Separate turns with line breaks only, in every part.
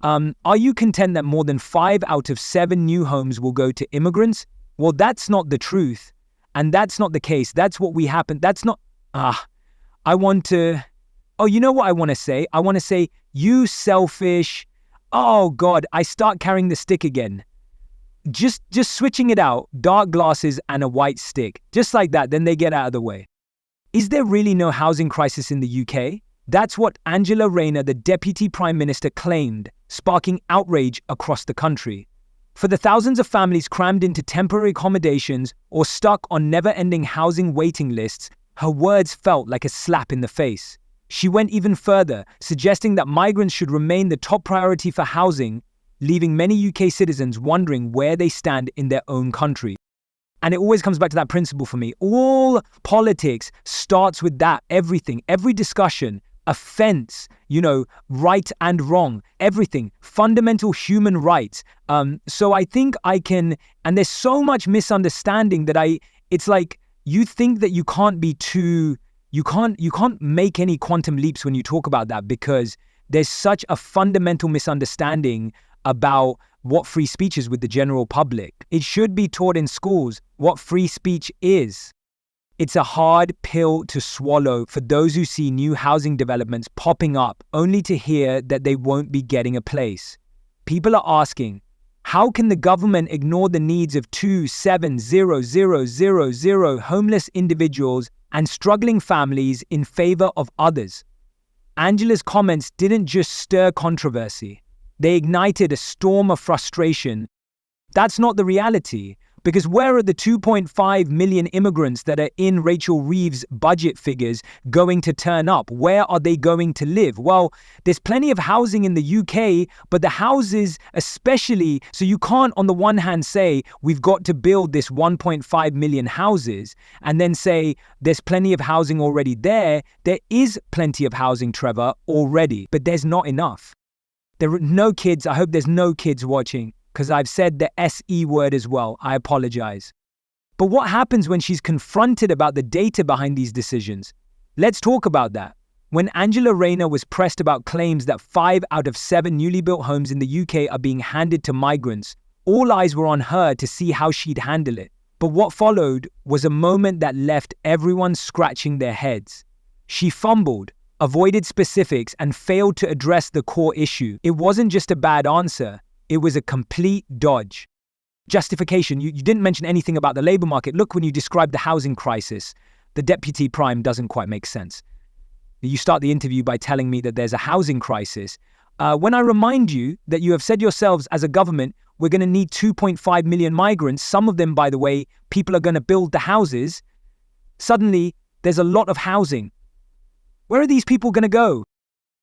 Are you content that more than 5 out of 7 new homes will go to immigrants? Well, that's not the truth. And that's not the case. That's what we happen. That's not, I want to, oh, you know what I want to say? I want to say, you selfish, oh God, I start carrying the stick again. Just switching it out, dark glasses and a white stick. Just like that, then they get out of the way. Is there really no housing crisis in the UK? That's what Angela Rayner, the Deputy Prime Minister, claimed, sparking outrage across the country. For the thousands of families crammed into temporary accommodations or stuck on never-ending housing waiting lists, her words felt like a slap in the face. She went even further, suggesting that migrants should remain the top priority for housing, leaving many UK citizens wondering where they stand in their own country. And it always comes back to that principle for me. All politics starts with that. Everything, every discussion, offense, right and wrong, everything, fundamental human rights. So I think I can, and there's so much misunderstanding that it's like you think that you can't make any quantum leaps when you talk about that, because there's such a fundamental misunderstanding about what free speech is with the general public. It should be taught in schools what free speech is. It's a hard pill to swallow for those who see new housing developments popping up only to hear that they won't be getting a place. People are asking, how can the government ignore the needs of 2,700,000 homeless individuals and struggling families in favor of others? Angela's comments didn't just stir controversy. They ignited a storm of frustration. That's not the reality. Because where are the 2.5 million immigrants that are in Rachel Reeves' budget figures going to turn up? Where are they going to live? Well, there's plenty of housing in the UK, but the houses especially, so you can't on the one hand say we've got to build this 1.5 million houses and then say there's plenty of housing already there. There is plenty of housing, Trevor, already, but there's not enough. There are no kids. I hope there's no kids watching, because I've said the SE word as well. I apologize. But what happens when she's confronted about the data behind these decisions? Let's talk about that. When Angela Rayner was pressed about claims that 5 out of 7 newly built homes in the UK are being handed to migrants, all eyes were on her to see how she'd handle it. But what followed was a moment that left everyone scratching their heads. She fumbled, avoided specifics, and failed to address the core issue. It wasn't just a bad answer. It was a complete dodge. Justification. You didn't mention anything about the labor market. Look, when you describe the housing crisis, the Deputy Prime doesn't quite make sense. You start the interview by telling me that there's a housing crisis. When I remind you that you have said yourselves as a government, we're going to need 2.5 million migrants. Some of them, by the way, people are going to build the houses. Suddenly, there's a lot of housing. Where are these people going to go?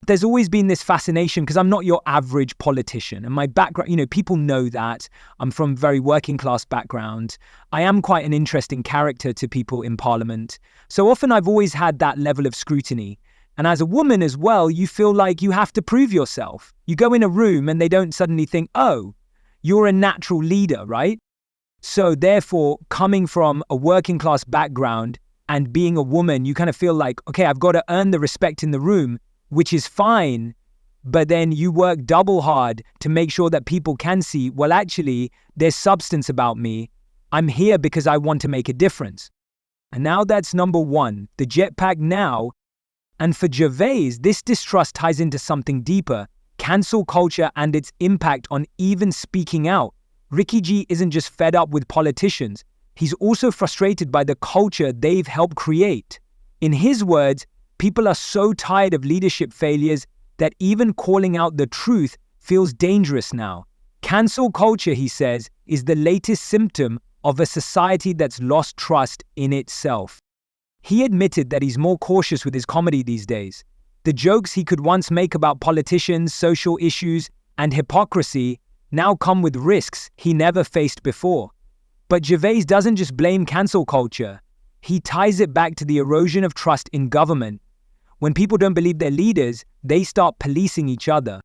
There's always been this fascination, because I'm not your average politician, and my background, people know that. I'm from a very working class background. I am quite an interesting character to people in Parliament. So often I've always had that level of scrutiny. And as a woman as well, you feel like you have to prove yourself. You go in a room and they don't suddenly think, oh, you're a natural leader, right? So therefore, coming from a working class background and being a woman, you kind of feel like, okay, I've got to earn the respect in the room, which is fine, but then you work double hard to make sure that people can see, well, actually, there's substance about me. I'm here because I want to make a difference. And now that's number one, the jetpack now. And for Gervais, this distrust ties into something deeper, cancel culture and its impact on even speaking out. Ricky G isn't just fed up with politicians. He's also frustrated by the culture they've helped create. In his words, people are so tired of leadership failures that even calling out the truth feels dangerous now. Cancel culture, he says, is the latest symptom of a society that's lost trust in itself. He admitted that he's more cautious with his comedy these days. The jokes he could once make about politicians, social issues, and hypocrisy now come with risks he never faced before. But Gervais doesn't just blame cancel culture. He ties it back to the erosion of trust in government. When people don't believe their leaders, they start policing each other.